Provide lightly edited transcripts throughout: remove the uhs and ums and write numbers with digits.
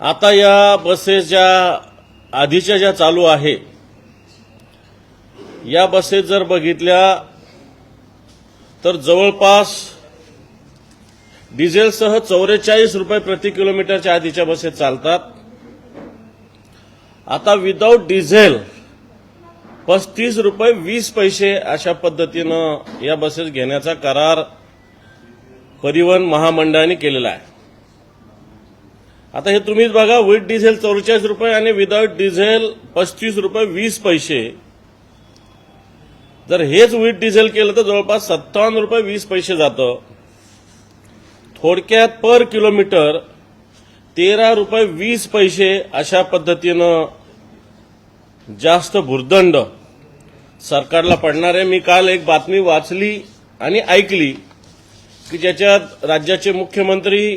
आता या बसेस ज्या आधीच्या ज्या चालू आहे या बसेस जर बघितल्या तर जवळपास डिझेलसह 44 रुपये प्रति किलोमीटरच्या आधीच्या बसेस चालतात। आता विदाऊट डिझेल 35 रुपये 20 पैसे अशा पद्धतीनं या बसेस घेण्याचा करार परिवहन महामंडळाने केलेला आहे। आता हे तुम्हीच बघा, विथ डिझेल 44 रुपये आणि विदाऊट डिझेल 35 रुपये 20 पैसे। जर हेच विथ डिझेल केलं तर जवळपास 57 रुपये 20 पैसे जातं। थोडक्यात पर किलोमीटर 13 रुपये 20 पैसे अशा पद्धतीनं जास्त भुर्दंड सरकारला पडणार आहे। मी काल एक बातमी वाचली आणि ऐकली की ज्याच्यात राज्याचे मुख्यमंत्री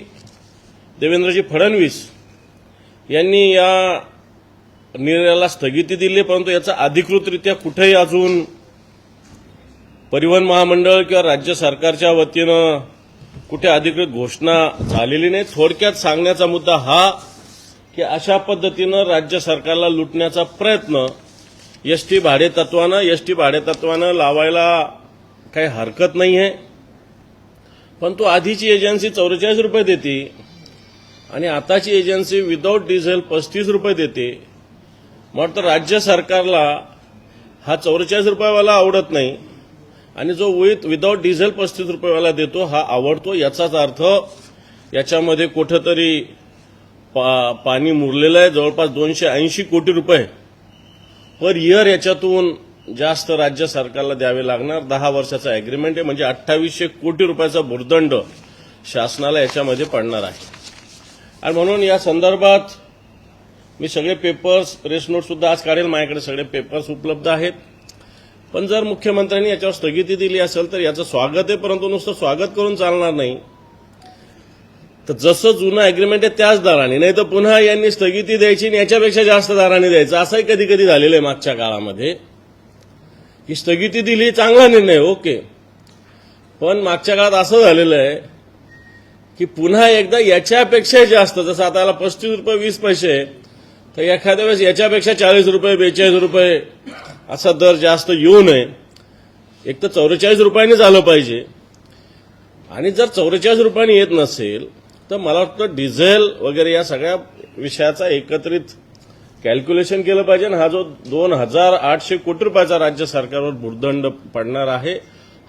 देवेंद्रजी फडणवीस यांनी या निर्णयाला स्थगिती दिली, परंतु याचा अधिकृतरित्या कुठेही अजून परिवहन महामंडळ किंवा राज्य सरकारच्या वतीनं कुठे अधिकृत घोषणा झालेली नाही। थोडक्यात सांगण्याचा मुद्दा हा की अशा पद्धतीनं राज्य सरकारला लुटण्याचा प्रयत्न एसटी भाडेतत्वानं लावायला काही हरकत नाही आहे, पण तो आधीची एजन्सी 44 रुपये देते आणि आताची एजन्सी विदाऊट डिझेल 35 रुपये देते। मग तर राज्य सरकारला हा 44 रुपयेवाला आवडत नाही आणि जो विदाऊट डिझेल 35 रुपयेवाला देतो हा आवडतो। याचाच अर्थ याच्यामध्ये कुठेतरी पाणी मुरलेलं आहे। जवळपास 280 कोटी रुपये पर इयर याच्यातून जास्त राज्य सरकारला द्यावे लागणार। 10 वर्षाचा अग्रीमेंट आहे, म्हणजे 2800 कोटी रुपयाचा भुर्दंड शासनाला याच्यामध्ये पडणार आहे। आणि म्हणून या संदर्भात मी सगळे पेपर्स, प्रेस नोट सुद्धा आज काढेल, माझ्याकडे सगळे पेपर्स उपलब्ध आहेत। पण जर मुख्यमंत्र्यांनी याच्यावर स्थगिती दिली असेल तर याचं स्वागत आहे, परंतु नुसतं स्वागत करून चालणार नाही। तर जसं जुनं अग्रीमेंट आहे त्याच दराने, नाही तर पुन्हा यांनी स्थगिती द्यायची आणि याच्यापेक्षा जास्त दराने द्यायचं, असंही कधी कधी झालेलं आहे मागच्या काळामध्ये की स्थगिती दिली, चांगला निर्णय, ओके, पण मागच्या काळात असं झालेलं आहे की पुन्हा एकदा याच्यापेक्षा जास्त, जसं आता याला 35 रुपये 20 पैसे, तर एखाद्या वेळेस याच्यापेक्षा 40 रुपये 42 रुपये असा दर जास्त येऊ नये। एक तर 44 रुपयांनी झालं पाहिजे, आणि जर 44 रुपयांनी येत नसेल तर मला वाटतं डिझेल वगैरे या सगळ्या विषयाचा एकत्रित कॅल्क्युलेशन केलं पाहिजे। हा जो 2800 कोटी रुपयाचा राज्य सरकारवर भुर्दंड पडणार आहे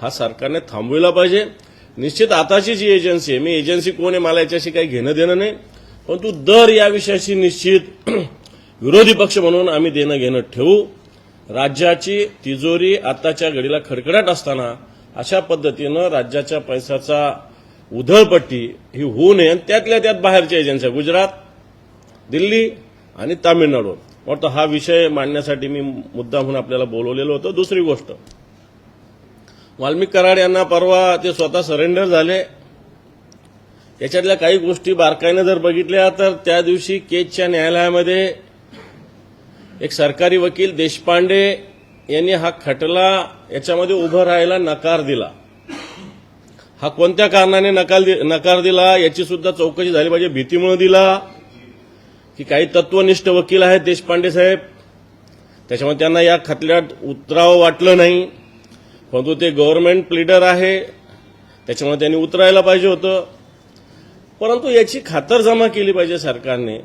हा सरकारने थांबविला पाहिजे। निश्चित आताची जी एजन्सी आहे, मी एजन्सी कोण आहे मला याच्याशी काही घेणं देणं नाही, परंतु दर या विषयाशी निश्चित विरोधी पक्ष म्हणून आम्ही देणं घेणं ठेवू। राज्याची तिजोरी आताच्या घडीला खडखडाट असताना अशा पद्धतीनं राज्याच्या पैशाचा उधळपट्टी ही होऊ नये, आणि त्यातल्या त्यात बाहेरच्या एजन्सी गुजरात, दिल्ली आणि तामिळनाडू, वाटतं हा विषय मांडण्यासाठी मी मुद्दामहून आपल्याला बोलवलेलं होतं। दुसरी गोष्ट, वाल्मिक कराड यांना परवा ते स्वतः सरेंडर झाले, याच्यातल्या काही गोष्टी बारकाईने जर बघितल्या तर त्या दिवशी केजच्या न्यायालयामध्ये एक सरकारी वकील देशपांडे यांनी हा खटला याच्यामध्ये उभं राहायला नकार दिला। हा कोणत्या कारणाने नकार दिला याची सुद्धा चौकशी झाली पाहिजे। भीतीमुळे दिला की काही तत्वनिष्ठ वकील आहेत देशपांडे साहेब, त्याच्यामुळे त्यांना या खटल्यात उतरावं वाटलं नाही, परंतु ते गव्हर्नमेंट प्लीडर आहे त्याच्यामुळे त्यांनी उतरायला पाहिजे होतं। परंतु याची खातरजमा केली पाहिजे सरकारने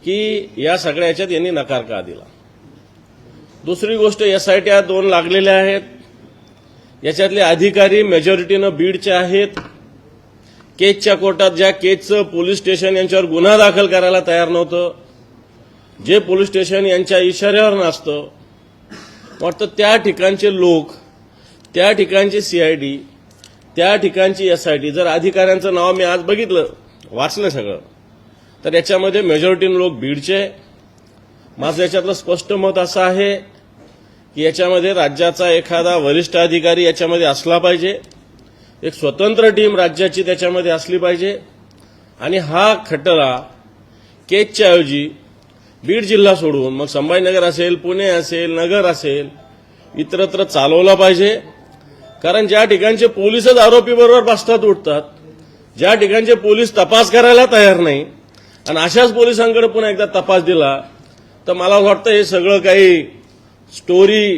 की या सगळ्या याच्यात यांनी नकार का दिला। दुसरी गोष्ट, एसआयटी 2 लागलेल्या आहेत, याच्यातले अधिकारी मेजॉरिटीनं बीडचे आहेत। केजच्या कोर्टात ज्या केजचं पोलीस स्टेशन यांच्यावर गुन्हा दाखल करायला तयार नव्हतं, जे पोलीस स्टेशन यांच्या इशाऱ्यावर नसतं, वाटतं त्या ठिकाणचे लोक, त्या ठिकाणची सीआयडी, त्या ठिकाणची एसआयटी, जर अधिकाऱ्यांचं नाव मी आज बघितलं, वाचलं सगळं, तर याच्यामध्ये मेजॉरिटीनं लोक बीडचे। माझं याच्यातलं स्पष्ट मत असं आहे की याच्यामध्ये राज्याचा एखादा वरिष्ठ अधिकारी याच्यामध्ये असला पाहिजे, एक स्वतंत्र टीम राज्याची त्याच्यामध्ये असली पाहिजे, आणि हा खटला केजच्या ऐवजी बीड जिल्हा सोडून मग संभाजीनगर असेल, पुणे असेल, नगर असेल, इतरत्र चालवला पाहिजे। कारण ज्या ठिकाणचे पोलीसच आरोपीबरोबर बसतात उठतात, ज्या ठिकाणचे पोलीस तपास करायला तयार नाही, आणि अशाच पोलिसांकडे पुन्हा एकदा तपास दिला तर मला वाटतं हे सगळं काही स्टोरी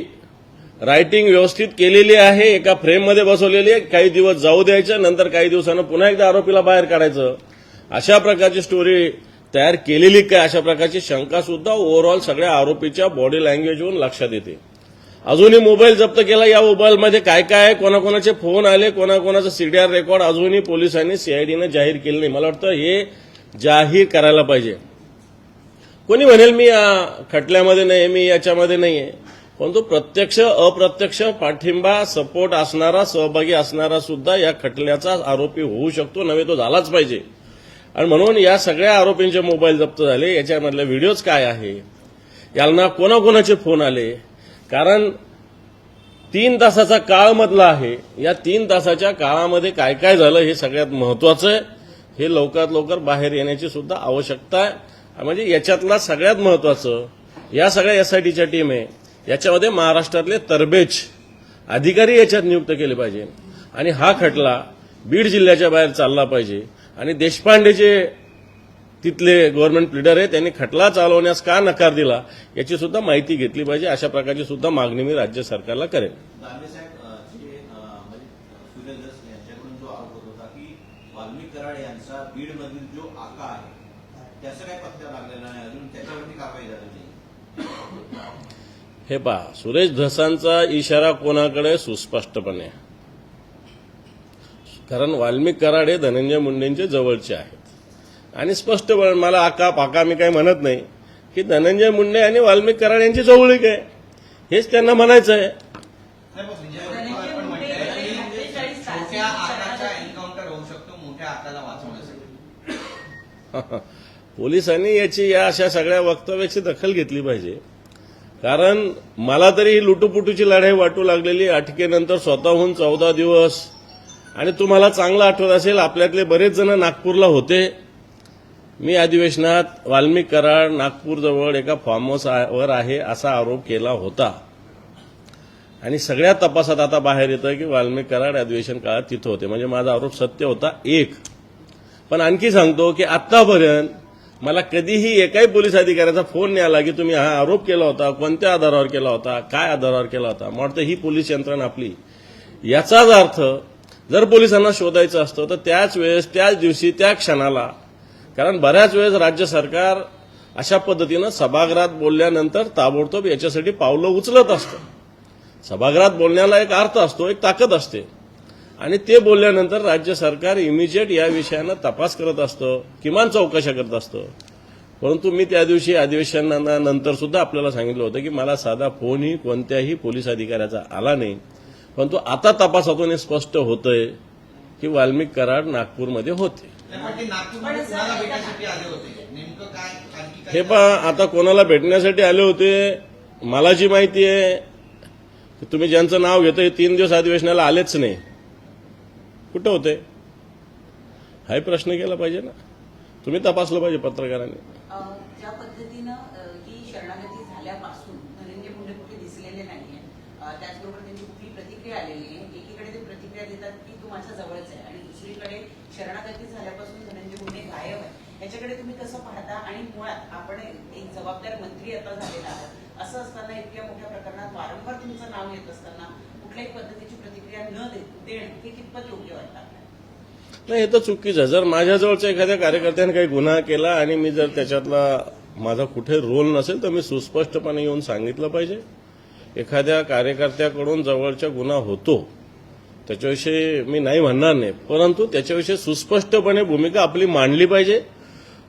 रायटिंग व्यवस्थित केलेली आहे, एका फ्रेममध्ये बसवलेली आहे, काही दिवस जाऊ द्यायचं, नंतर काही दिवसानं पुन्हा एकदा आरोपीला बाहेर काढायचं, अशा प्रकारची स्टोरी तयार केलेली काय, अशा प्रकारची शंका सुद्धा ओव्हरऑल सगळ्या आरोपीच्या बॉडी लँग्वेजवरून लक्षात येते. अजूनही मोबाईल जप्त केला, या मोबाईलमध्ये काय काय आहे, कोणाकोणाचे फोन आले, कोणाकोणाचं सीडीआर रेकॉर्ड अजूनही पोलिसांनी सीआयडीनं जाहीर केलं नाही. मला वाटतं हे जाहीर करायला पाहिजे. कोणी म्हणेल मी या खटल्यामध्ये नाही, मी याच्यामध्ये नाहीये, परंतु प्रत्यक्ष अप्रत्यक्ष पाठिंबा सपोर्ट असणारा, सहभागी असणारा सुद्धा या खटल्याचा आरोपी होऊ शकतो, नव्हे तो झालाच पाहिजे. आणि म्हणून या सगळ्या आरोपींचे मोबाईल जप्त झाले, याच्यामधले व्हिडिओज काय आहे, यांना कोणाकोणाचे फोन आले, कारण 3 तासाचा काळ मधला आहे, या 3 तासाच्या काळामध्ये काय काय झालं हे सगळ्यात महत्वाचं आहे. हे लवकरात लवकर बाहेर येण्याची सुद्धा आवश्यकता आहे. म्हणजे याच्यातला सगळ्यात महत्वाचं, या सगळ्या एसआयटीच्या टीम आहे, याच्यामध्ये महाराष्ट्रातले तरबेज अधिकारी याच्यात नियुक्त केले पाहिजे आणि हा खटला बीड जिल्ह्याच्या बाहेर चालला पाहिजे. आणि देशपांडे जे तिथले गव्हर्नमेंट लीडर आहे त्यांनी खटला चालवण्यास का नकार दिला याची सुद्धा माहिती घेतली पाहिजे. अशा प्रकारची सुद्धा मागणी मी राज्य सरकारला करेन. यांच्याकडून जो आरोप होत होता की वाल्मिक कराड यांचा बीडमधील जो आका आहे त्याचा काही पत्ता लागलेला नाही, अजून त्याच्यावरती कारवाई झाली नाही. हे पहा, सुरेश धसांचा इशारा कोणाकडे सुस्पष्टपणे, कारण वाल्मिक कराड हे धनंजय मुंडेंचे जवळचे आहेत आणि स्पष्टपणे मला आका पाका मी काही म्हणत नाही की धनंजय मुंडे आणि वाल्मिक कराड यांची जवळीक आहे, हेच त्यांना म्हणायचं आहे. छोट्या आकाराचा एन्काउंटर होऊ शकतो मोठ्या आकाराला वाचवण्यासाठी. पोलिसांनी याची या अशा सगळ्या वक्तव्याची दखल घेतली पाहिजे. कारण मला तरी ही लुटूपुटूची लढाई वाटू लागलेली अटकेनंतर स्वतःहून 14 दिवस. आणि तुम्हाला चांगलं आठवत असेल, आपल्यातले बरेच जण नागपूरला होते. मी अधिवेशनात वाल्मिक कराड नागपूरजवळ एका फार्म हाऊसवर आहे असा आरोप केला होता आणि सगळ्या तपासात आता बाहेर येतं की वाल्मिक कराड अधिवेशन काळात तिथं होते. म्हणजे माझा आरोप सत्य होता एक. पण आणखी सांगतो की आतापर्यंत मला कधीही एकाही पोलीस अधिकाऱ्याचा फोन नाही आला की तुम्ही हा आरोप केला होता, कोणत्या आधारावर केला होता, काय आधारावर केला होता. मला वाटतं ही पोलीस यंत्रणा आपली. याचाच अर्थ जर पोलिसांना शोधायचं असतं तर त्याच वेळेस, त्याच दिवशी, त्या क्षणाला, कारण बऱ्याच वेळेस राज्य सरकार अशा पद्धतीनं सभागृहात बोलल्यानंतर ताबडतोब याच्यासाठी पावलं उचलत असतं. सभागृहात बोलण्याला एक अर्थ असतो, एक ताकद असते आणि ते बोलल्यानंतर राज्य सरकार इमिजिएट या विषयानं तपास करत असतं, किमान चौकशा करत असतं. परंतु मी त्या दिवशी अधिवेशनानंतर सुद्धा आपल्याला सांगितलं होतं की मला साधा फोनही कोणत्याही पोलीस अधिकाऱ्याचा आला नाही. परंतु आता तपासातून हे स्पष्ट होतंय की वाल्मिक कराड नागपूरमध्ये होते. हे पहा, आता कोणाला भेटण्यासाठी आले होते, मला जी माहिती आहे की तुम्ही ज्यांचं नाव घेतोय 3 दिवस अधिवेशनाला आलेच नाही. कुठं होते हाही प्रश्न केला पाहिजे ना, तुम्ही तपासलं पाहिजे पत्रकारांनी. ज्या पद्धतीनं ही शरणागती झाल्यापासून धनंजय मुंडे कुठे दिसलेले नाहीये, त्याचबरोबर त्यांची कुठली प्रतिक्रिया आलेली आहे. एकीकडे ते प्रतिक्रिया देतात की तू माझ्या जवळच आहे आणि दुसरीकडे शरणागती झाल्यापासून धनंजय मुंडे गायब आहे. याच्याकडे तुम्ही कसं पाहता? आणि मुळात आपण एक जबाबदार मंत्री आता झालेला आहात, असं असताना इतक्या मोठ्या प्रकरणात वारंवार तुमचं नाव येत असताना कुठल्याही पद्धतीची प्रतिक्रिया न देणं हे कितपत योग्य वाटतं? नाही, हे तर चुकीचं आहे. जर माझ्याजवळच्या एखाद्या कार्यकर्त्याने काही गुन्हा केला आणि मी जर त्याच्यातला माझा कुठे रोल नसेल तर मी सुस्पष्टपणे येऊन सांगितलं पाहिजे. एखाद्या कार्यकर्त्याकडून जवळचा गुन्हा होतो त्याच्याविषयी मी नाही म्हणणार नाही, परंतु त्याच्याविषयी सुस्पष्टपणे भूमिका आपली मांडली पाहिजे.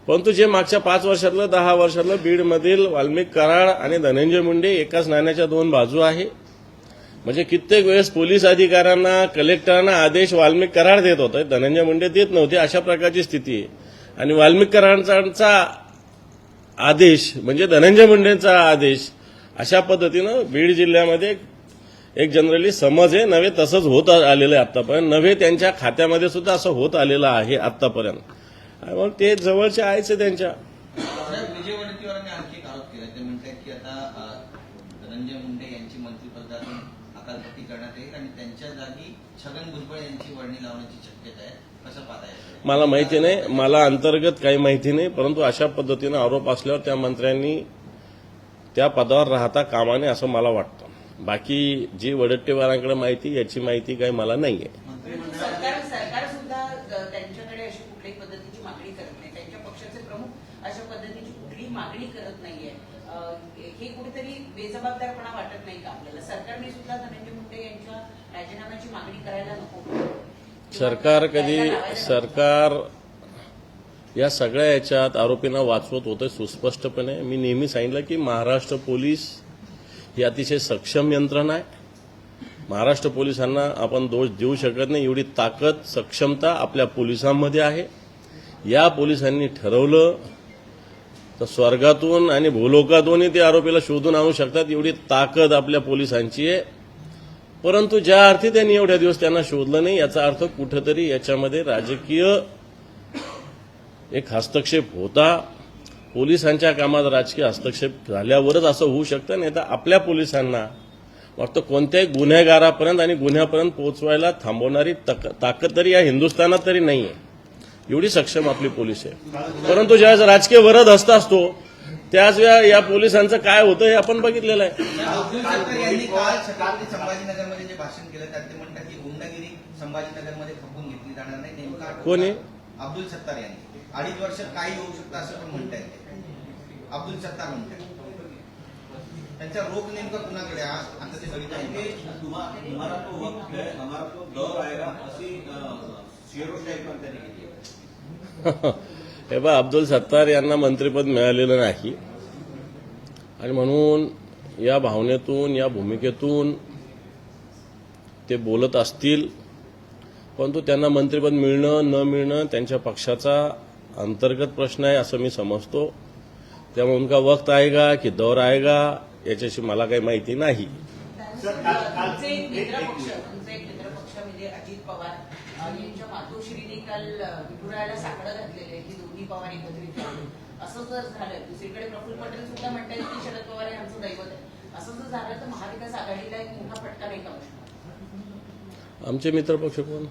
परंतु जे मागच्या 5 वर्षातलं 10 वर्षातलं बीडमधील वाल्मिक कराड आणि धनंजय मुंडे एकाच नाण्याच्या 2 बाजू आहे. म्हणजे कित्येक वेळेस पोलीस अधिकाऱ्यांना, कलेक्टरांना आदेश वाल्मिक कराड देत होते, धनंजय मुंडे देत नव्हते, अशा प्रकारची स्थिती आहे. आणि वाल्मिक कराडांचा आदेश म्हणजे धनंजय मुंडेंचा आदेश, अशा पद्धतीनं बीड जिल्ह्यामध्ये एक जनरली समज आहे. नव्हे तसंच होत आलेलं आहे आतापर्यंत, नव्हे त्यांच्या खात्यामध्ये सुद्धा असं होत आलेलं आहे आतापर्यंत. मग ते जवळचे आहेच त्यांच्या. विजय वडेट्टीवारांनी आणखी एक आरोप केला. ते म्हणतात की आता धनंजय मुंडे यांची मंत्रिपदातून हकालपट्टी करण्यात येईल आणि त्यांच्या जागी छगन भुजबळ यांची वर्णी लावण्याची शक्यता आहे. कसं पाहता येईल? मला माहिती नाही, मला अंतर्गत काही माहिती नाही, परंतु अशा पद्धतीनं आरोप असल्यावर त्या मंत्र्यांनी त्या पदावर राहता कामा नये असं मला वाटतं. बाकी जी वडेट्टीवारांकडे माहिती, याची माहिती काही मला नाहीये. सरकार सुद्धा त्यांच्याकडे अशी कुठल्याही पद्धतीची मागणी करत नाही. त्यांच्या पक्षाचे प्रमुख अशा पद्धतीची कुठलीही मागणी करत नाहीये. हे कुठेतरी बेजबाबदारपणा वाटत नाही का आपल्याला? सरकारने सुद्धा धनंजय मुंडे यांच्या राजीनाम्याची मागणी करायला नको? सरकार या सगळ्या याच्यात आरोपींना वाचवत होतं सुस्पष्टपणे. मी नेहमी सांगितलं की महाराष्ट्र पोलीस ही अतिशय सक्षम यंत्रणा आहे. महाराष्ट्र पोलिसांना आपण दोष देऊ शकत नाही, एवढी ताकद, सक्षमता आपल्या पोलिसांमध्ये आहे. या पोलिसांनी ठरवलं तर स्वर्गातून आणि भूलोकातूनही ते आरोपीला शोधून आणू शकतात, एवढी ताकद आपल्या पोलिसांची आहे. परंतु ज्या अर्थी त्यांनी एवढ्या दिवस त्यांना शोधलं नाही, याचा अर्थ कुठेतरी याच्यामध्ये राजकीय एक हस्तक्षेप होता. पोलिसांच्या कामात राजकीय हस्तक्षेप झाल्यावरच असं होऊ शकतं. नाही तर आपल्या पोलिसांना वाटतं कोणत्याही गुन्हेगारापर्यंत आणि गुन्ह्यापर्यंत पोहोचवायला थांबवणारी ताकद तरी या हिंदुस्थानात तरी नाहीये. एवढी सक्षम आपली पोलीस आहे. परंतु ज्यावेळेस राजकीय वरद हस्त असतो त्याच वेळा या पोलिसांचं काय होतं हे आपण बघितलेलं आहे. अब्दुल सत्तार यांनी काल छत्रपती संभाजीनगरमध्ये जे भाषण केलं त्यात ते म्हणतात की गुंडगिरी संभाजीनगरमध्ये खपवून घेतली जाणार नाही. नेमका कोण आहे? अब्दुल सत्तार यांनी 2.5 वर्षात काही होऊ शकतं असं पण म्हणतायत. अब्दुल सत्तार म्हणतात त्यांचा रोग नेमका कुणाकडे आता ते बघितलं तुम्हाला तो वक्त है, हमारा तो दौर आएगा अशी शेरोशाही पण त्यांनी केली. हे बा, अब्दुल सत्तार यांना मंत्रिपद मिळालेलं नाही आणि म्हणून या भावनेतून, या भूमिकेतून ते बोलत असतील. परंतु त्यांना मंत्रिपद मिळणं न मिळणं त्यांच्या पक्षाचा अंतर्गत प्रश्न आहे असं मी समजतो. त्यामुळे उनका वक्त आएगा की दौर आएगा याच्याशी मला काही माहिती नाही. तुमचे एक मित्रपक्ष म्हणजे अजित पवार यांच्या मातोश्रीने काल विठुरायाला साकडं घातलेले की दोन्ही पवार एकत्रित झाले. असं जर झालं, दुसरीकडे प्रफुल्ल पटेल सुद्धा म्हणतात की शरद पवार हे आमचं दैवत आहे. असं जर झालं तर महाविकास आघाडीला एक मोठा फटका नाही का बसणार? आमचे मित्रपक्ष कोण?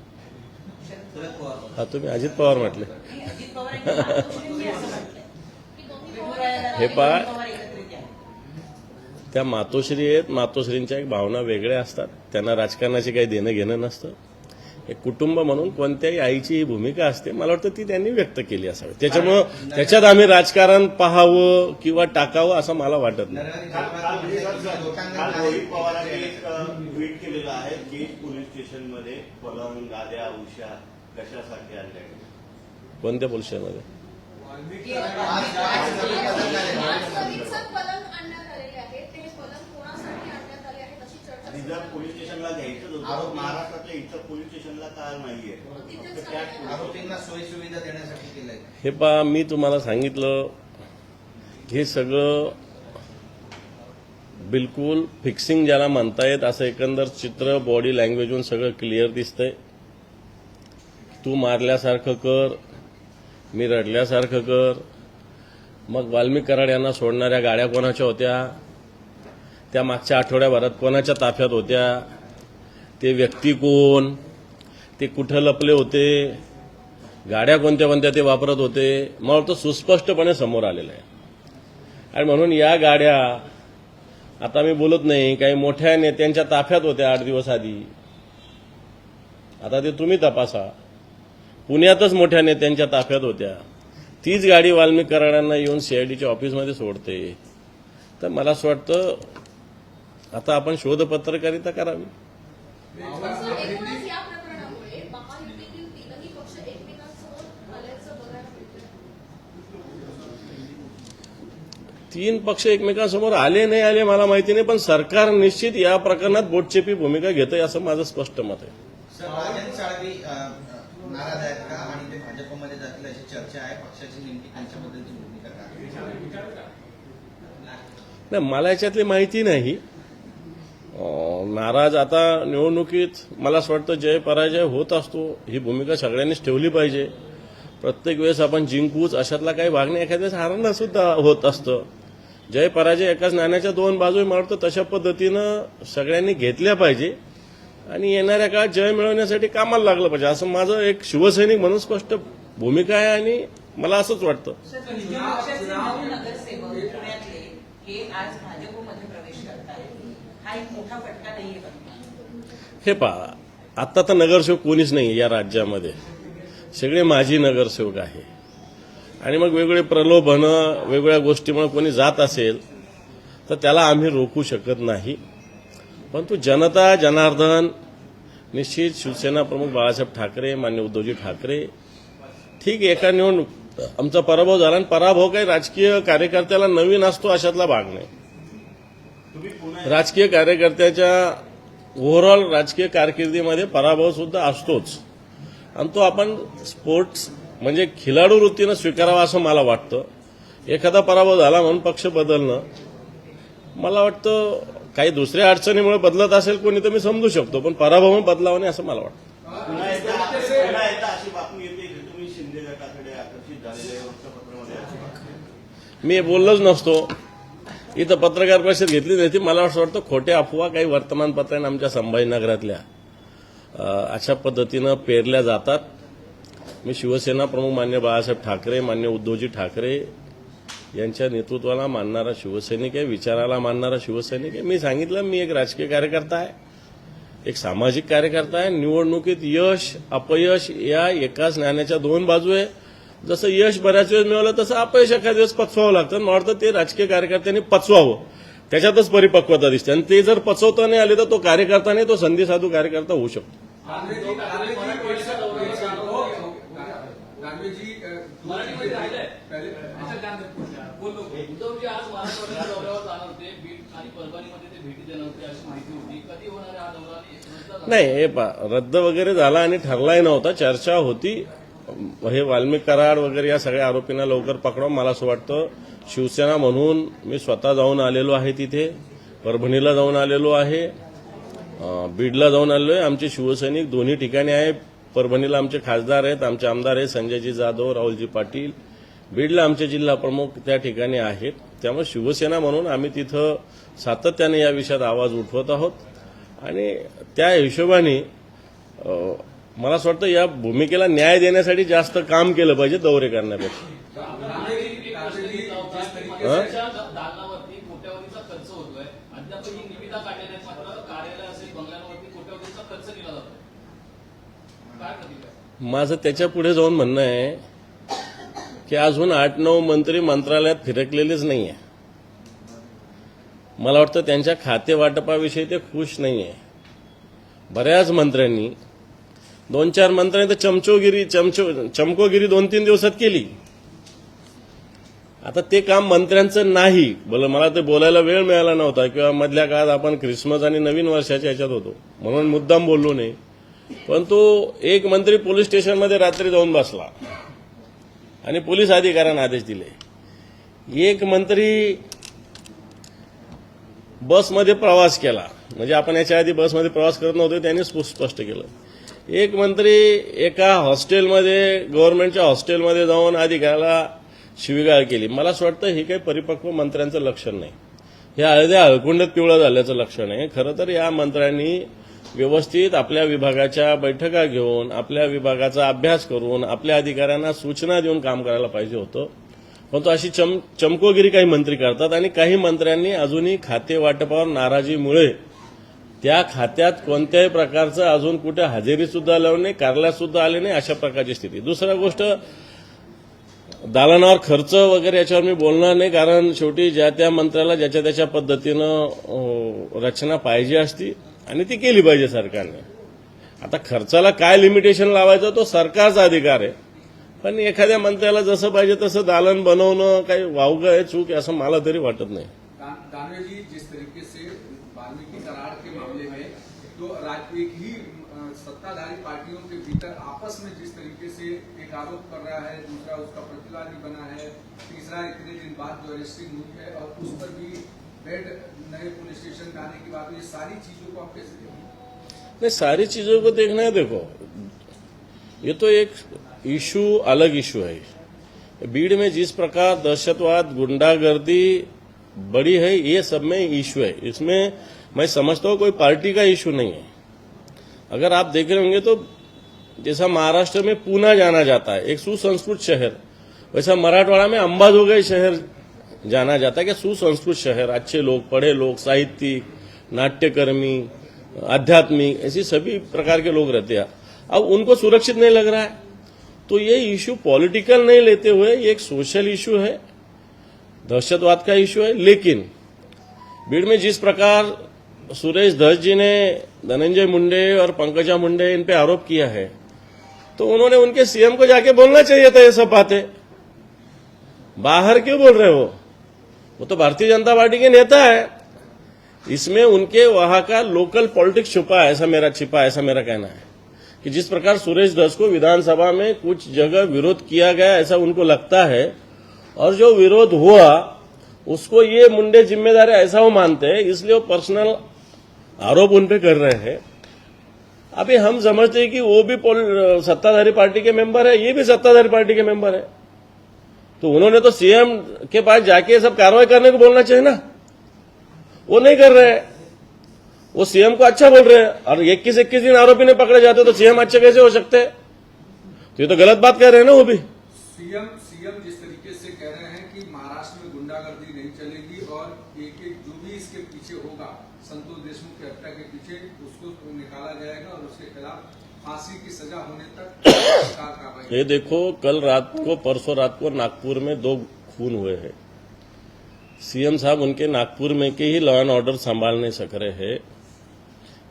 शरद पवार. हा, तुम्ही अजित पवार म्हटले. अजित पवार यांच्या मातोश्रींनी असं म्हटलंय की विठुरायाला हे दोन्ही पहा, पवार एकत्रित आहे. त्या मातोश्री आहेत. मातोश्रींच्या एक भावना वेगळ्या असतात. त्यांना राजकारणाशी काही देणं घेणं नसतं. एक कुटुंब म्हणून कोणत्याही आईची ही भूमिका असते. मला वाटतं ती त्यांनी व्यक्त केली असावी. त्याच्यामुळं त्याच्यात आम्ही राजकारण पाहावं किंवा टाकावं असं मला वाटत नाही. रोहित पवारांनी एक ट्विट केलेलं आहे की पोलीस स्टेशनमध्ये पलंग, गाद्या, उशा कशासाठी आणल्या? कोणत्या पोलीस स्टेशनमध्ये? रिझर्व्ह पोलीस स्टेशनला घ्यायचं होतं, महाराष्ट्रातल्या इतर पोलीस स्टेशनला का नाहीये? आरोपींना सोयी सुविधा देण्यासाठी केलंय. हे पहा, मी तुम्हाला सांगितलं हे सगळं बिलकुल फिक्सिंग ज्याला म्हणतायत असं एकंदर चित्र बॉडी लँग्वेजवरून सगळं क्लिअर दिसतंय. तू मारल्यासारखं कर, मी रडल्यासारखं कर. मग वाल्मिक कराड यांना सोडणाऱ्या गाड्या कोणाच्या होत्या? त्या मागच्या आठवड्याभरात कोणाच्या ताफ्यात होत्या? ते व्यक्ती कोण? ते कुठं लपले होते? गाड्या कोणत्या कोणत्या ते वापरत होते? मला वाटतं सुस्पष्टपणे समोर आलेलं आहे. आणि म्हणून या गाड्या आता मी बोलत नाही, काही मोठ्या नेत्यांच्या ताफ्यात होत्या 8 दिवस आधी. आता ते तुम्ही तपासा. पुण्यातच मोठ्या नेत्यांच्या ताफ्यात होत्या. तीच गाडी वाल्मिक कराडांना येऊन सीआयडीच्या ऑफिसमध्ये सोडते. तर मला असं वाटतं आता आपण शोधपत्रकारिता करावी. तीन पक्ष एकमेकांसमोर आले नाही आले मला माहिती नाही, पण सरकार निश्चित या प्रकरणात बोटचेपी भूमिका घेतंय असं माझं स्पष्ट मत आहे. सर, राजन साळवी नाराज आहेत का आणि ते भाजपमध्ये जातील अशी चर्चा आहे. पक्षाची नेमकी त्यांच्याबद्दलची भूमिका काय? नाही, मला याच्यातली माहिती नाही. नाराज आता निवडणुकीत मला असं वाटतं जय पराजय होत असतो. ही भूमिका सगळ्यांनीच ठेवली पाहिजे. प्रत्येक वेळेस आपण जिंकूच अशातला काही भाग नाही. एखाद्या वेळेस हारणं सुद्धा होत असतं. जय पराजय एकाच नाण्याच्या दोन बाजू मला वाटतं तशा पद्धतीनं सगळ्यांनी घेतल्या पाहिजे. आणि येणाऱ्या काळात जय मिळवण्यासाठी कामाला लागलं पाहिजे, असं माझं एक शिवसैनिक म्हणून स्पष्ट भूमिका आहे आणि मला असंच वाटतं. पक्षाचे 9 नगरसेवक पुण्यातले हे आज भाजपमध्ये प्रवेश करतात, हा एक मोठा फटका नाहीये का? हे पहा, आता तर नगरसेवक कोणीच नाही या राज्यामध्ये, सगळे माजी नगरसेवक आहे. आणि मग वेगवेगळे प्रलोभनं वेगवेगळ्या गोष्टीमुळे कोणी जात असेल तर त्याला आम्ही रोखू शकत नाही. परंतु जनता जनार्दन निश्चित शिवसेना प्रमुख बाळासाहेब ठाकरे, मान्य उद्धवजी ठाकरे, ठीक एका निवडणूक आमचा पराभव झाला आणि पराभव काही राजकीय कार्यकर्त्याला नवीन असतो अशातला भाग नाही. तुम्ही पुन्हा राजकीय कार्यकर्त्याच्या ओव्हरऑल राजकीय कारकिर्दीमध्ये पराभव सुद्धा असतोच आणि तो आपण स्पोर्ट्स म्हणजे खिलाडू वृत्तीनं स्वीकारावा असं मला वाटतं. एखादा पराभव झाला म्हणून पक्ष बदलणं मला वाटतं काही दुसऱ्या अडचणीमुळे बदलत असेल कोणी तर मी समजू शकतो, पण पराभव बदलावा नाही असं मला वाटतं. पुन्हा एकदा अशी बातमी येते की तुम्ही शिंदे गटाकडे आकर्षित झालेले वृत्तपत्रामध्ये अशी बातमी. मी बोललोच नसतो, इथं पत्रकार परिषद घेतली नव्हती. मला असं वाटतं खोट्या अफवा काही वर्तमानपत्रांनी आमच्या संभाजीनगरातल्या अशा पद्धतीनं पेरल्या जातात. मी शिवसेना प्रमुख मान्य बाळासाहेब ठाकरे, मान्य उद्धवजी ठाकरे यांच्या नेतृत्वाला मानणारा शिवसैनिक आहे, विचाराला मानणारा शिवसैनिक आहे. मी सांगितलं मी एक राजकीय कार्यकर्ता आहे, एक सामाजिक कार्यकर्ता आहे. निवडणुकीत यश अपयश या एकाच नाण्याच्या 2 बाजू आहे. जसं यश बऱ्याच वेळेस मिळवलं तसं अपयश एखाद्या दिवस पचवावं लागतं. मला वाटतं ते राजकीय कार्यकर्त्यांनी पचवावं, त्याच्यातच परिपक्वता दिसते. आणि ते जर पचवता नाही आले तर तो कार्यकर्ता नाही, तो संधी साधू कार्यकर्ता होऊ शकतो. उद्धवजी आज महाराष्ट्राच्या दौऱ्यावर जाणार होते, बीड आणि परभणीमध्ये ते भेटी देणार होते अशी माहिती होती. कधी होणार आहे हा दौरा? नाही, हे रद्द वगैरे झाला आणि ठरलाही नव्हता, चर्चा होती. हे वाल्मिक कराड वगैरे या सगळ्या आरोपींना लवकर पकडा. मला असं वाटतं शिवसेना म्हणून मी स्वतः जाऊन आलेलो आहे, तिथे परभणीला जाऊन आलेलो आहे, बीडला जाऊन आलेलो आहे. आमचे शिवसैनिक दोन्ही ठिकाणी आहे. परभणीला आमचे खासदार आहेत, आमचे आमदार आहेत संजयजी जाधव, राहुलजी पाटील. बीडला आमचे जिल्हा प्रमुख त्या ठिकाणी आहेत. त्यामुळे शिवसेना म्हणून आम्ही तिथं सातत्याने या विषयात आवाज उठवत आहोत आणि त्या हिशोबाने मला असं वाटतं या भूमिकेला न्याय देण्यासाठी जास्त काम केलं पाहिजे दौरे करण्यापेक्षा. दालनावरती कोट्यावधीचा खर्च होतोय, अद्याप ही निविदा काढलेल्या आहेत, मात्र कार्यालय असेल बंगल्यांवरती कोट्यावधीचा खर्च केला जातो. काय प्रतिक्रिया? माझं त्याच्या पुढे जाऊन म्हणणं आहे की अजून 8-9 मंत्री मंत्रालयात फिरकलेलेच नाहीये. मला वाटतं त्यांच्या खाते वाटपाविषयी ते खुश नाहीये. बऱ्याच मंत्र्यांनी 2-4 मंत्र्यांनी तर चमकोगिरी 2-3 दिवसात केली. आता ते काम मंत्र्यांचं नाही. मला ते बोलायला वेळ मिळाला नव्हता किंवा मधल्या काळात आपण ख्रिसमस आणि नवीन वर्षाच्या ह्याच्यात होतो म्हणून मुद्दाम बोललो नाही. पण तो एक मंत्री पोलीस स्टेशनमध्ये रात्री जाऊन बसला आणि पोलीस अधिकाऱ्यांना आदेश दिले. एक मंत्री बसमध्ये प्रवास केला, म्हणजे आपण याच्या आधी बसमध्ये प्रवास करत नव्हतो, त्यांनी स्पष्ट केलं. एक मंत्री एका हॉस्टेलमध्ये गव्हर्नमेंटच्या हॉस्टेलमध्ये जाऊन अधिकाऱ्याला शिवीगाळ केली. मला असं वाटतं हे काही परिपक्व मंत्र्यांचं लक्षण नाही, हे हळद्या हळकुंडात पिवळं झाल्याचं लक्षण आहे. खरं तर या मंत्र्यांनी व्यवस्थित आपल्या विभागाच्या बैठका घेऊन आपल्या विभागाचा अभ्यास करून आपल्या अधिकाऱ्यांना सूचना देऊन काम करायला पाहिजे होतं. परंतु अशी चमकोगिरी काही मंत्री करतात आणि काही मंत्र्यांनी अजूनही खाते वाटपावर नाराजीमुळे त्या खात्यात कोणत्याही प्रकारचं अजून कुठे हजेरी सुद्धा लावली नाही, कार्यालयात सुद्धा आले नाही, अशा प्रकारची स्थिती. दुसरा गोष्ट, दालनावर खर्च वगैरे याच्यावर मी बोलणार नाही, कारण शेवटी ज्या त्या मंत्र्याला ज्याच्या त्याच्या पद्धतीनं रचना पाहिजे असती आणि ती केली पाहिजे सरकारने. आता खर्चाला काय लिमिटेशन लावायचं तो सरकारचा अधिकार आहे, पण एखाद्या मंत्र्याला जसं पाहिजे तसं दालन बनवणं काही वावगं आहे, चूक आहे असं मला तरी वाटत नाही. दानवे जी, जिस तरीके से वाल्मीकि करार के मामले में तो एक ही सत्ताधारी पार्टियों के भीतर आपस में जिस तरीके से एक आरोप कर रहा है, दूसरा उसका प्रतिवादी बना है, तीसरा इतने दिन बाद जो अरेस्टिंग हुई है और उस पर भी बेड नए पुलिस स्टेशन में आने की बात, ये सारी चीजों को आप कैसे देखें? नहीं, सारी चीजों को देखना है. देखो, ये तो एक इशू अलग इशू है. बीड़ में जिस प्रकार दहशतवाद गुंडागर्दी बड़ी है, ये सब में इशू है. इसमें मैं समझता हूँ कोई पार्टी का इशू नहीं है. अगर आप देख रहे होंगे तो जैसा महाराष्ट्र में पूना जाना जाता है एक सुसंस्कृत शहर, वैसा मराठवाड़ा में अंबाजोगाई शहर जाना जाता है कि सुसंस्कृत शहर, अच्छे लोग, पढ़े लोग, साहित्यिक, नाट्यकर्मी, आध्यात्मिक, ऐसी सभी प्रकार के लोग रहते हैं। अब उनको सुरक्षित नहीं लग रहा है, तो ये इश्यू पॉलिटिकल नहीं लेते हुए ये एक सोशल इश्यू है, दहशतवाद का इश्यू है। लेकिन भीड़ में जिस प्रकार सुरेश धस जी ने धनंजय मुंडे और पंकजा मुंडे इन पे आरोप किया है, तो उन्होंने उनके सीएम को जाके बोलना चाहिए था ये सब बातें। बाहर क्यों बोल रहे हो? वो तो भारतीय जनता पार्टी के नेता है, इसमें उनके वहां का लोकल पॉलिटिक्स छुपा है, ऐसा मेरा कहना है कि जिस प्रकार सुरेश धस को विधानसभा में कुछ जगह विरोध किया गया ऐसा उनको लगता है, और जो विरोध हुआ उसको ये मुंडे जिम्मेदार है ऐसा वो मानते हैं, इसलिए वो पर्सनल आरोप उन पे कर रहे हैं। अभी हम समझते हैं कि वो भी सत्ताधारी पार्टी के मेंबर है, ये भी सत्ताधारी पार्टी के मेंबर है, तो उन्होंने तो सीएम के पास जाके सब कार्रवाई करने को बोलना चाहिए ना। वो नहीं कर रहे हैं, वो सीएम को अच्छा बोल रहे हैं, और 21 दिन आरोपी ने पकड़े जाते तो सीएम अच्छे कैसे हो सकते हैं? तो ये तो गलत बात कह रहे हैं ना वो भी। सीएम जिस तरीके से कह रहे हैं कि महाराष्ट्र में गुंडागर्दी नहीं चलेगी और एक जो भी इसके पीछे होगा संतोष देशमुख की हत्या के पीछे उसको निकाला जाएगा और उसके खिलाफ फांसी की सजा होने तक सरकार कार्रवाई। ये देखो, परसों रात को नागपुर में 2 खून हुए हैं। सीएम साहब उनके नागपुर में के ही लॉ एंड ऑर्डर संभाल नहीं सक रहे हैं।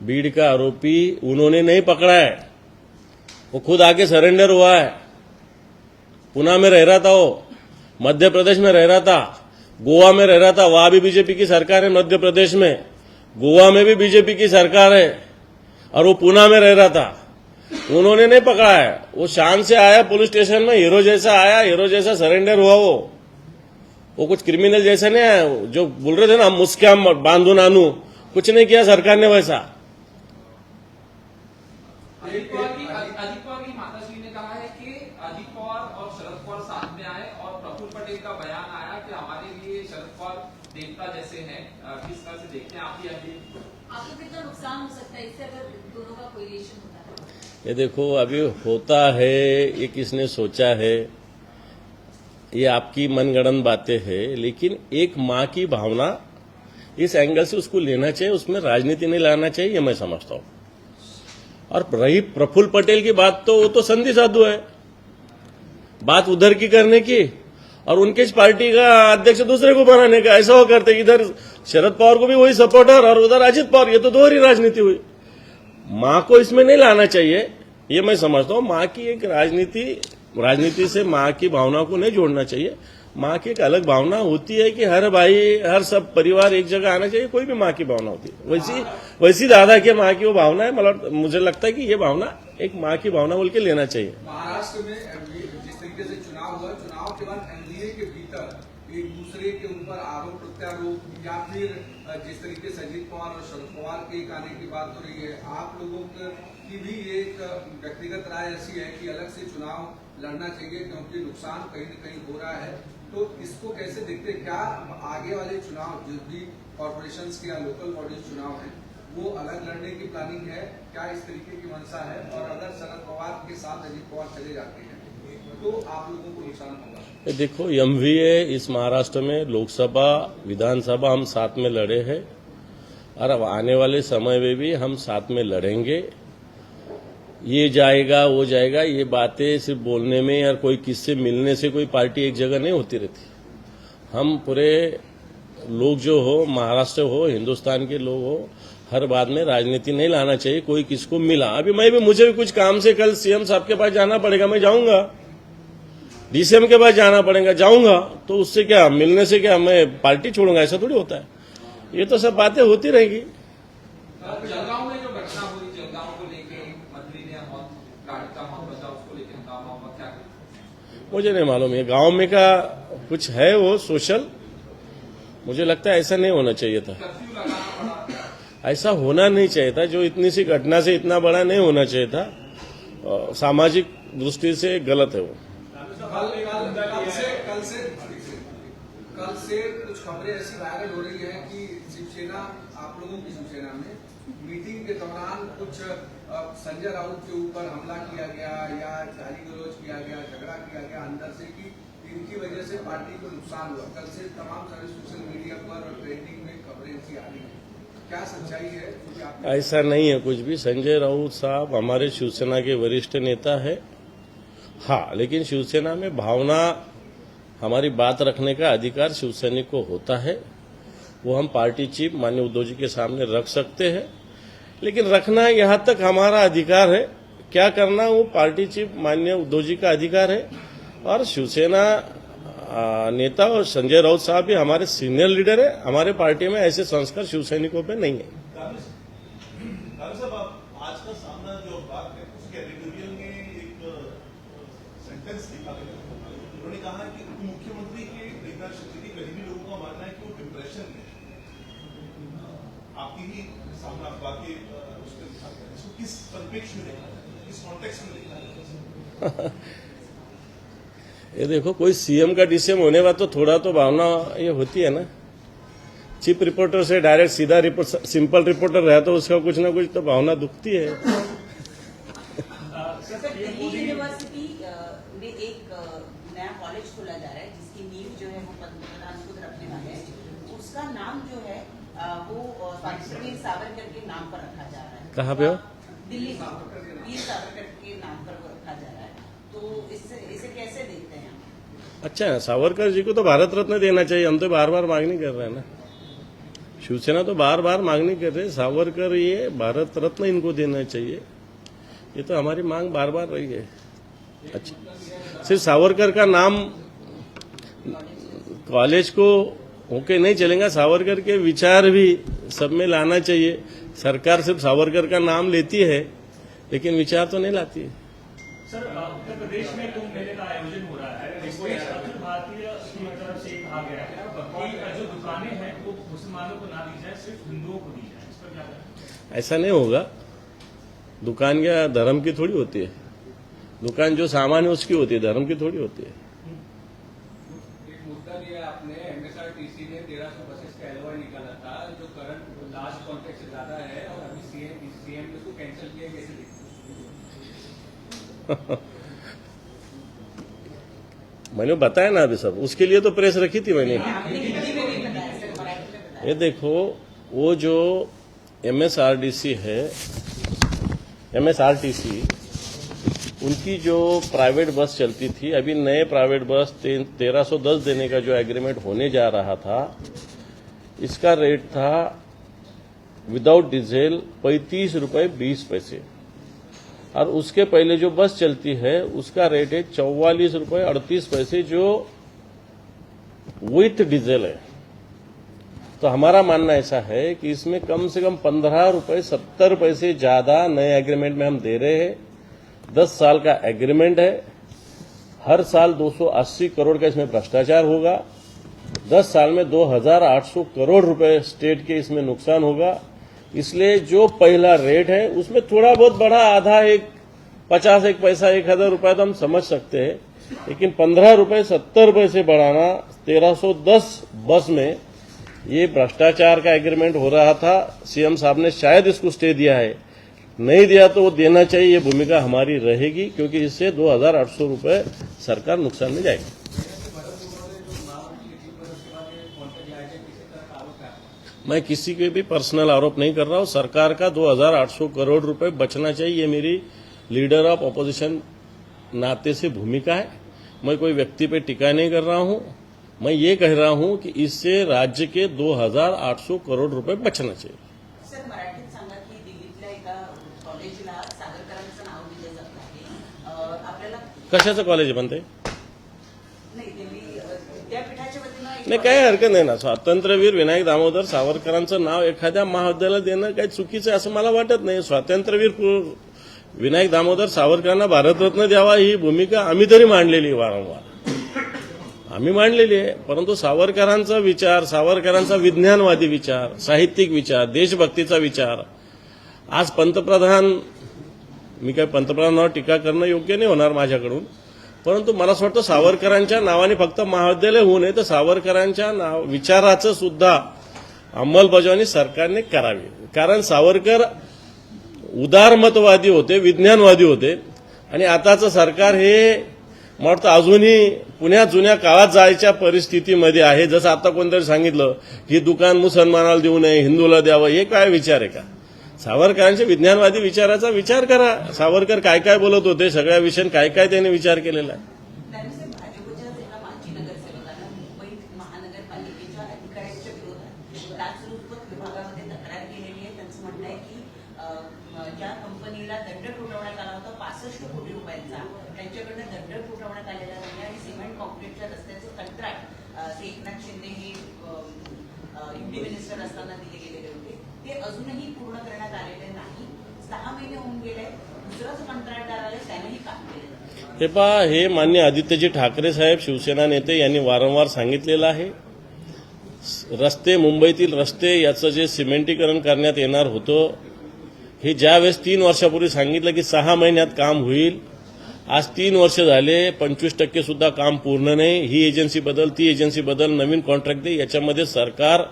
भीड़ का आरोपी उन्होंने नहीं पकड़ा है, वो खुद आके सरेंडर हुआ है। पुणे में रह रहा था, वो मध्य प्रदेश में रह रहा था, गोवा में रह रहा था, वहां भी बीजेपी की सरकार है मध्य प्रदेश में, गोवा में भी बीजेपी की सरकार है, और वो पुणे में रह रहा था। उन्होंने नहीं पकड़ा है, वो शान से आया पुलिस स्टेशन में, हीरो जैसा आया, हीरो जैसा सरेंडर हुआ। वो कुछ क्रिमिनल जैसा नहीं आया, जो बोल रहे थे ना हम मुस्काम बांधू नानू, कुछ नहीं किया सरकार ने वैसा। अजित पवार की माताश्री ने कहा है कि अजित पवार और शरद पवार साथ में आए, और प्रफुल्ल पटेल का बयान आया कि हमारे लिए शरद पवार देवता जैसे हैं। किस तरह से देखते हैं आप ये? आपको कितना नुकसान हो सकता है इससे अगर दोनों का कोई रिलेशन होता है? ये देखो, अभी होता है, ये किसने सोचा है, ये आपकी मनगढ़ंत बातें हैं, लेकिन एक माँ की भावना इस एंगल से उसको लेना चाहिए, उसमें राजनीति नहीं लाना चाहिए, ये मैं समझता हूं। और रही प्रफुल्ल पटेल की बात, तो वो तो संधि साधु है, बात उधर की करने की और उनके पार्टी का अध्यक्ष दूसरे को बनाने का, ऐसा वो करते। इधर शरद पवार को भी वही सपोर्टर और उधर अजित पवार, ये तो दोहरी राजनीति हुई। माँ को इसमें नहीं लाना चाहिए, ये मैं समझता हूं। माँ की एक राजनीति से माँ की भावना को नहीं जोड़ना चाहिए। माँ की एक अलग भावना होती है कि हर भाई, हर सब परिवार एक जगह आना चाहिए, कोई भी माँ की भावना होती है। वैसी दादा की माँ की वो भावना है, मतलब मुझे लगता है कि ये भावना एक माँ की भावना बोल के लेना चाहिए। महाराष्ट्र में जिस तरीके से चुनाव हुआ, चुनाव के बाद एनडीए के भीतर एक दूसरे के ऊपर आरोप प्रत्यारोप, या फिर जिस तरीके से अजित पवार और शरद पवार के एक आने की बात हो रही है, आप लोगों की भी एक व्यक्तिगत राय ऐसी है कि अलग से चुनाव लड़ना चाहिए क्योंकि नुकसान कहीं न कहीं हो रहा है, तो इसको कैसे देखते हैं? क्या आगे वाले चुनाव जो भी कॉर्पोरेशन के या लोकल बॉडीज चुनाव है वो अलग लड़ने की प्लानिंग है? क्या इस तरीके की मंशा है? और अगर शरद पवार के साथ अजित पवार चले जाते हैं तो आप लोगों को नुकसान होगा? देखो, एमवीए इस महाराष्ट्र में लोकसभा विधानसभा हम साथ में लड़े हैं, और अब आने वाले समय में भी हम साथ में लड़ेंगे। ये जाएगा वो जाएगा, ये बातें सिर्फ बोलने में या कोई किससे मिलने से कोई पार्टी एक जगह नहीं होती रहती। हम पूरे लोग जो हो, महाराष्ट्र हो, हिंदुस्तान के लोग हो, हर बात में राजनीति नहीं लाना चाहिए। कोई किसको मिला, अभी मुझे भी कुछ काम से कल सीएम साहब के पास जाना पड़ेगा, मैं जाऊंगा, डीसीएम के पास जाना पड़ेगा, जाऊंगा, तो उससे क्या, मिलने से क्या मैं पार्टी छोड़ूंगा? ऐसा थोड़ी होता है। ये तो सब बातें होती रहेगी। जलगांव में जो घटना हुई, जलगांव को लेके मंत्री ने गाड़ी का मौत बचा, उसको लेकर हंगामा, क्या मुझे नहीं मालूम, ये गांव में का कुछ है वो सोशल, मुझे लगता है ऐसा नहीं होना चाहिए था, कर्फ्यू लगाना पड़ा। ऐसा होना नहीं चाहिए था। जो इतनी सी घटना से इतना बड़ा नहीं होना चाहिए था, सामाजिक दृष्टि से गलत है वो। कल से कुछ खबरें ऐसी वायरल हो रही है कि शिवसेना, आप लोगों की शिवसेना में मीटिंग मीटिंग के दौरान कुछ संजय राउत के ऊपर हमला किया गया या गाली गलौज किया गया, झगड़ा किया गया अंदर से कि इनकी वजह से पार्टी को नुकसान हुआ। कल से तमाम सारे सोशल मीडिया पर और ट्रेंडिंग में खबरें ऐसी आ रही है, क्या सच्चाई है? क्योंकि आप ऐसा नहीं है कुछ भी। संजय राउत साहब हमारे शिवसेना के वरिष्ठ नेता है, हाँ, लेकिन शिवसेना में भावना, हमारी बात रखने का अधिकार शिवसैनिक को होता है। वो हम पार्टी चीफ माननीय उद्धव जी के सामने रख सकते हैं, लेकिन रखना यहाँ तक हमारा अधिकार है। क्या करना वो पार्टी चीफ माननीय उद्धव जी का अधिकार है। और शिवसेना नेता और संजय राउत साहब भी हमारे सीनियर लीडर है। हमारे पार्टी में ऐसे संस्कार शिवसैनिकों पे नहीं है। साहब, आज का सामना जो बात है उसके एडिटोरियल में एक सेंटेंस लिखा गया। उन्होंने कहा कि मुख्यमंत्री के लीडरशिप की करीबी लोगों का मानना है कि वो डिप्रेशन में, आपकी ही सामना बाकी उसके लिखा गया। इसको किस परिप्रेक्ष्य में लिखा है, किस कॉन्टेक्स्ट में लिखा है? ये देखो, कोई सीएम का डीसीएम होने बाद तो थोड़ा तो भावना ये होती है ना। चीफ रिपोर्टर से डायरेक्ट सीधा सिंपल रिपोर्टर रहा तो उसका कुछ ना कुछ तो भावना दुखती है। दिल्ली यूनिवर्सिटी में एक नया कॉलेज खोला जा रहा है जिसकी नींव जो है वो पंतप्रधान खुद रखने वाले हैं। उसका नाम जो है वो स्वातंत्र वीर सावरकर के नाम पर रखा जा रहा है। कहाँ पे हो? दिल्ली में वीर सावरकर के नाम पर वो रखा जा रहा है। तो इसे कैसे देखते हैं? अच्छा है, सावरकर जी को तो भारत रत्न देना चाहिए। हम तो बार बार मांगनी कर रहे हैं ना, शिवसेना तो बार बार मांगनी कर रहे हैं सावरकर, ये भारत रत्न इनको देना चाहिए। ये तो हमारी मांग बार बार रही है। अच्छा, सिर्फ सावरकर का नाम कॉलेज को होके नहीं चलेगा, सावरकर के विचार भी सब में लाना चाहिए। सरकार सिर्फ सावरकर का नाम लेती है लेकिन विचार तो नहीं लाती है। सर, उत्तर प्रदेश में कुंभ मेले का आयोजन हो रहा है, इसमें अखिल भारतीय की तरफ से कहा गया है कि जो दुकानें हैं वो मुसलमानों को ना दी जाए, सिर्फ हिंदुओं को दी जाए। इस पर क्या करें? ऐसा नहीं होगा। दुकान क्या धर्म की थोड़ी होती है? दुकान जो सामान है उसकी होती है, धर्म की थोड़ी होती है। एक मुद्दा दिया आपने, एमएसआरटीसी ने 1300 बसेस का एलओआई निकाला था जो करंट लास्ट कॉन्ट्रैक्ट से ज्यादा है, और अभी सीएम ने उसको कैंसिल किया। कैसे देखते? मैंने बताया ना अभी सब, उसके लिए तो प्रेस रखी थी मैंने। आपने हिंदी में भी बताया, सर, मराठी में बताया। ये देखो, वो जो एमएसआरटीसी है, एमएसआरटीसी उनकी जो प्राइवेट बस चलती थी, अभी नए प्राइवेट बस 1310 देने का जो एग्रीमेंट होने जा रहा था, इसका रेट था विदाउट डीजल 35 रुपये 20 पैसे, और उसके पहले जो बस चलती है उसका रेट है 44 रुपये 38 पैसे जो विथ डीजल है। तो हमारा मानना ऐसा है कि इसमें कम से कम 15 रुपये 70 पैसे ज्यादा नए एग्रीमेंट में हम दे रहे हैं। 10 साल का एग्रीमेंट है, हर साल 280 करोड़ का इसमें भ्रष्टाचार होगा। 10 साल में 2800 करोड़ रुपए स्टेट के इसमें नुकसान होगा। इसलिए जो पहला रेट है उसमें थोड़ा बहुत बढ़ा, आधा, 50 एक पैसा 1000 रुपए तो हम समझ सकते हैं, लेकिन 15 रुपये 70 पैसे बढ़ाना 1310 बस में, ये भ्रष्टाचार का एग्रीमेंट हो रहा था। सीएम साहब ने शायद इसको स्टे दिया है, नहीं दिया तो वो देना चाहिए। ये भूमिका हमारी रहेगी, क्योंकि इससे 2800 रुपए सरकार नुकसान में जाएगी। मैं किसी के भी पर्सनल आरोप नहीं कर रहा हूं। सरकार का 2800 करोड़ रुपए बचना चाहिए, ये मेरी लीडर ऑफ ऑपोजिशन नाते से भूमिका है। मैं कोई व्यक्ति पे टिका नहीं कर रहा हूं। मैं ये कह रहा हूं कि इससे राज्य के 2800 करोड रुपए बचना चाहिए। सर, मराठीत सांगा की दिल्लीतल्या एका कॉलेजला सावरकरांचं नाव दिलं जात आहे. आपल्याला कशाचं कॉलेज बनते? नाही, दिल्ली विद्यापीठाच्या वतीनं नाही, काही हरकत नाही ना. स्वातंत्र्यवीर विनायक दामोदर सावरकरांचं नाव एखाद्या महाविद्यालयाला देणं काही चुकीचं आहे असं मला वाटत नाही. स्वातंत्र्यवीर विनायक दामोदर सावरकरांना भारतरत्न द्यावा ही भूमिका आम्ही तरी मांडलेली आहे, वारंवार आम्ही मांडलेली आहे. परंतु सावरकरांचा विचार, सावरकरांचा विज्ञानवादी विचार, साहित्यिक विचार, देशभक्तीचा विचार, आज पंतप्रधान, मी काय पंतप्रधानावर टीका करणं योग्य नाही होणार माझ्याकडून, परंतु मला असं वाटतं सावरकरांच्या नावाने फक्त महाविद्यालय होऊ नये, तर सावरकरांच्या विचाराचं सुद्धा अंमलबजावणी सरकारने करावी. कारण सावरकर उदारमतवादी होते, विज्ञानवादी होते. आणि आताचं सरकार हे मला वाटतं अजूनही पुण्या जुन्या काळात जायच्या परिस्थितीमध्ये आहे. जसं आता कोणतरी सांगितलं की दुकान मुसलमानाला देऊ नये, हिंदूला द्यावं, हे काय विचार आहे का? सावरकरांच्या विज्ञानवादी विचाराचा विचार करा. सावरकर काय काय बोलत होते, सगळ्या विषयात काय काय त्यांनी विचार केलेला आहे. त्यानुसार भाजपच्याच एका माजी नगरसेवकानं मुंबई महानगरपालिकेच्या अधिकाऱ्यांच्या विरोधात लाचलुचपत विभागामध्ये तक्रार केलेली आहे. त्यांचं म्हणणं आहे की ज्या कंपनीला दंड ठोठावण्यात आला होता 65 कोटी रुपयांचा, त्यांच्याकडनं दंड ठोठावण्यात आलेला नाही आणि सिमेंट कॉन्क्रीटच्या रस्त्याचं कंत्राट ते एकनाथ शिंदे हे युटी मिनिस्टर असताना दिले गेलेले होते, ते अजूनही पूर्ण करण्यात आलेले नाही. 6 महिने होऊन गेले, दुसरा जो कंत्राटदार आला त्यानेही काम केलं. हे पहा, हे मान्य आदित्यजी ठाकरे साहेब शिवसेना नेते यांनी वारंवार सांगितलेलं आहे. रस्ते, मुंबईतील रस्ते याचं जे सिमेंटीकरण करण्यात येणार होतं, हे ज्यावेळेस 3 वर्षापूर्वी सांगितलं की 6 महिन्यात काम होईल, आज 3 वर्ष झाले, 25% सुद्धा काम पूर्ण नाही. ही एजन्सी बदल, ती एजन्सी बदल, नवीन कॉन्ट्रॅक्ट दे, याच्यामध्ये सरकार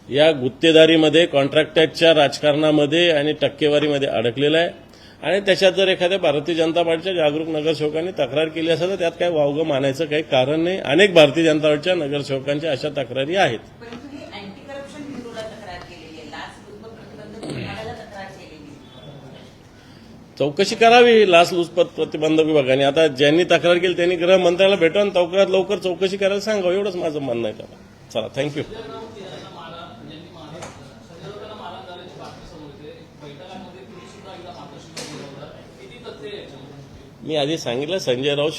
या गुत्तेदारीमध्ये, कॉन्ट्रॅक्टच्या राजकारणामध्ये आणि टक्केवारीमध्ये अडकलेलं आहे. आणि त्याच्यात जर एखाद्या भारतीय जनता पार्टीच्या जागरूक नगरसेवकांनी तक्रार केली असेल तर त्यात काही वावगं मानायचं काही कारण नाही. अनेक भारतीय जनता पार्टीच्या नगरसेवकांच्या अशा तक्रारी आहेत. परंतु ही अँटी करप्शन ब्युरोला तक्रार केलेली आहे, लाचलुचपत प्रतिबंधक विभागाला तक्रार केलेली आहे. चौकशी करावी लाचलुचपत प्रतिबंधक विभागाने. आता ज्यांनी तक्रार केली त्यांनी गृहमंत्र्याला भेटून लवकर चौकशी करायला सांगावं, एवढंच माझं म्हणणं आहे त्याला. चला, थँक्यू. मी आधी सांगितलं, संजय राऊत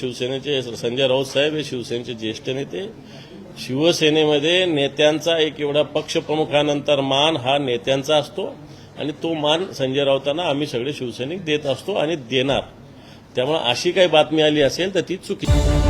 साहेब हे शिवसेनेचे ज्येष्ठ नेते. शिवसेनेमध्ये नेत्यांचा एक एवढा पक्षप्रमुखानंतर मान हा नेत्यांचा असतो आणि तो मान संजय राऊतांना आम्ही सगळे शिवसैनिक देत असतो आणि देणार. त्यामुळे अशी काही बातमी आली असेल तर ती चुकीची.